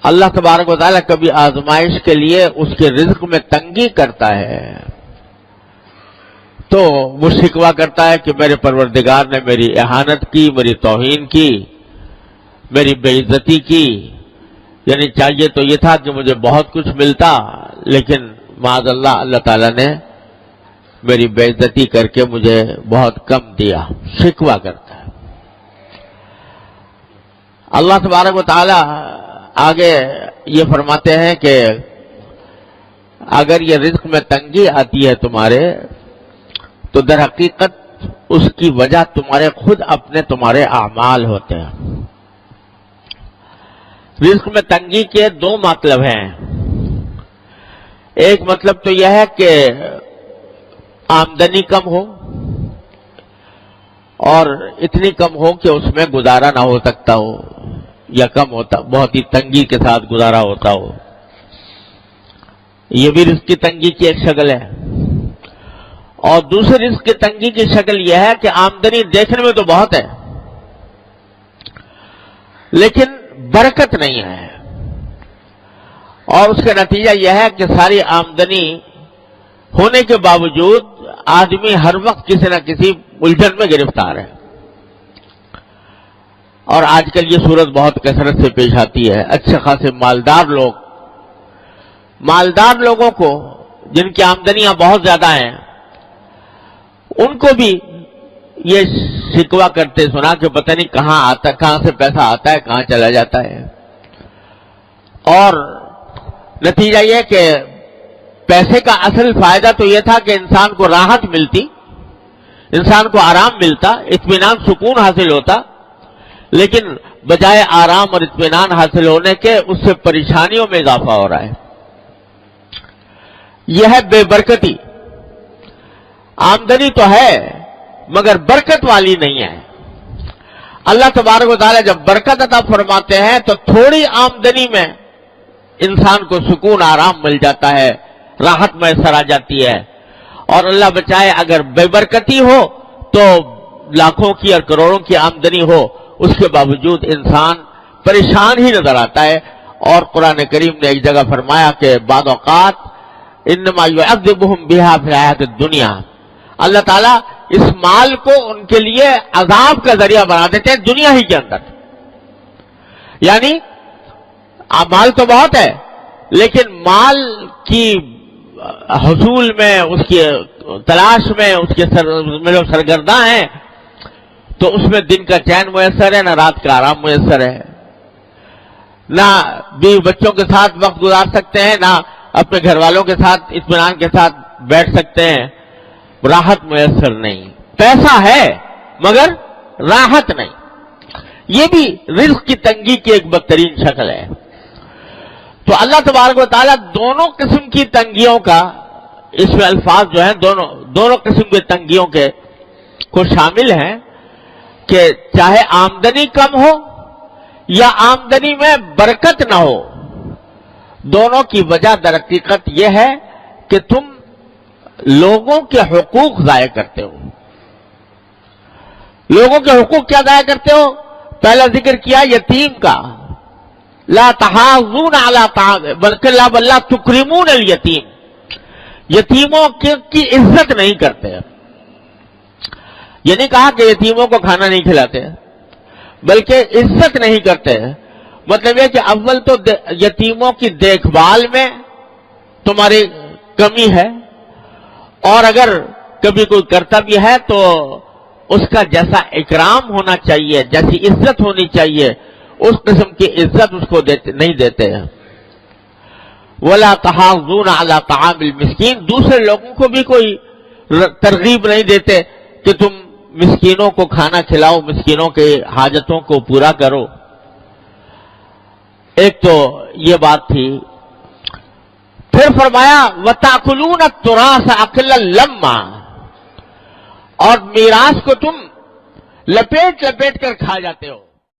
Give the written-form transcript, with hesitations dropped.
اللہ تبارک و تعالیٰ کبھی آزمائش کے لیے اس کے رزق میں تنگی کرتا ہے تو وہ شکوہ کرتا ہے کہ میرے پروردگار نے میری اہانت کی، میری توہین کی، میری بے عزتی کی، یعنی چاہیے تو یہ تھا کہ مجھے بہت کچھ ملتا، لیکن معاذ اللہ اللہ تعالیٰ نے میری بے عزتی کر کے مجھے بہت کم دیا، شکوہ کرتا ہے۔ اللہ تبارک و تعالیٰ آگے یہ فرماتے ہیں کہ اگر یہ رزق میں تنگی آتی ہے تمہارے تو در حقیقت اس کی وجہ تمہارے اعمال ہوتے ہیں۔ رزق میں تنگی کے دو مطلب ہیں۔ ایک مطلب تو یہ ہے کہ آمدنی کم ہو اور اتنی کم ہو کہ اس میں گزارا نہ ہو سکتا ہو، یا کم ہوتا، بہت ہی تنگی کے ساتھ گزارا ہوتا ہو، یہ بھی رزق کی تنگی کی ایک شکل ہے۔ اور دوسری رزق کی تنگی کی شکل یہ ہے کہ آمدنی دیکھنے میں تو بہت ہے لیکن برکت نہیں ہے، اور اس کا نتیجہ یہ ہے کہ ساری آمدنی ہونے کے باوجود آدمی ہر وقت کسی نہ کسی الجھن میں گرفتار ہے۔ اور آج کل یہ صورت بہت کثرت سے پیش آتی ہے۔ اچھے خاصے مالدار لوگوں کو جن کی آمدنیاں بہت زیادہ ہیں، ان کو بھی یہ شکوہ کرتے سنا کہ پتہ نہیں کہاں سے پیسہ آتا ہے، کہاں چلا جاتا ہے۔ اور نتیجہ یہ کہ پیسے کا اصل فائدہ تو یہ تھا کہ انسان کو راحت ملتی، انسان کو آرام ملتا، اطمینان سکون حاصل ہوتا، لیکن بجائے آرام اور اطمینان حاصل ہونے کے اس سے پریشانیوں میں اضافہ ہو رہا ہے۔ یہ ہے بے برکتی۔ آمدنی تو ہے مگر برکت والی نہیں ہے۔ اللہ تبارک و تعالیٰ جب برکت عطا فرماتے ہیں تو تھوڑی آمدنی میں انسان کو سکون آرام مل جاتا ہے، راحت میسر آ جاتی ہے۔ اور اللہ بچائے اگر بے برکتی ہو تو لاکھوں کی اور کروڑوں کی آمدنی ہو، اس کے باوجود انسان پریشان ہی نظر آتا ہے۔ اور قرآن کریم نے ایک جگہ فرمایا کہ بعض اوقات انما یعذبہم بہا فی الحیاۃ الدنیا، اللہ تعالیٰ اس مال کو ان کے لیے عذاب کا ذریعہ بنا دیتے ہیں دنیا ہی کے اندر۔ یعنی مال تو بہت ہے لیکن مال کی حصول میں، اس کی تلاش میں، اس کے جو سرگرداں ہیں تو اس میں دن کا چین میسر ہے، نہ رات کا آرام میسر ہے، نہ بیوی بچوں کے ساتھ وقت گزار سکتے ہیں، نہ اپنے گھر والوں کے ساتھ اطمینان کے ساتھ بیٹھ سکتے ہیں، راحت میسر نہیں۔ پیسہ ہے مگر راحت نہیں۔ یہ بھی رزق کی تنگی کی ایک بدترین شکل ہے۔ تو اللہ تبارک و تعالیٰ دونوں قسم کی تنگیوں کا، اس میں الفاظ جو ہیں دونوں قسم کی تنگیوں کے کو شامل ہیں کہ چاہے آمدنی کم ہو یا آمدنی میں برکت نہ ہو، دونوں کی وجہ در حقیقت یہ ہے کہ تم لوگوں کے حقوق ضائع کرتے ہو۔ لوگوں کے حقوق کیا ضائع کرتے ہو؟ پہلا ذکر کیا یتیم کا، لا تحاضون علی طعام بلکہ لا تکرمون الیتیم، یتیموں کی عزت نہیں کرتے۔ یہ نہیں کہا کہ یتیموں کو کھانا نہیں کھلاتے، بلکہ عزت نہیں کرتے۔ مطلب یہ کہ اول تو یتیموں کی دیکھ بھال میں تمہاری کمی ہے، اور اگر کبھی کوئی کرتا بھی ہے تو اس کا جیسا اکرام ہونا چاہیے، جیسی عزت ہونی چاہیے، اس قسم کی عزت اس کو نہیں دیتے ہیں۔ وَلَا تَحَاضُّونَ عَلَىٰ طَعَامِ الْمِسْكِينِ، دوسرے لوگوں کو بھی کوئی ترغیب نہیں دیتے کہ تم مسکینوں کو کھانا کھلاؤ، مسکینوں کے حاجتوں کو پورا کرو۔ ایک تو یہ بات تھی۔ پھر فرمایا وَتَأْكُلُونَ التُّرَاثَ أَكْلًا لَمًّا، اور میراث کو تم لپیٹ کر کھا جاتے ہو۔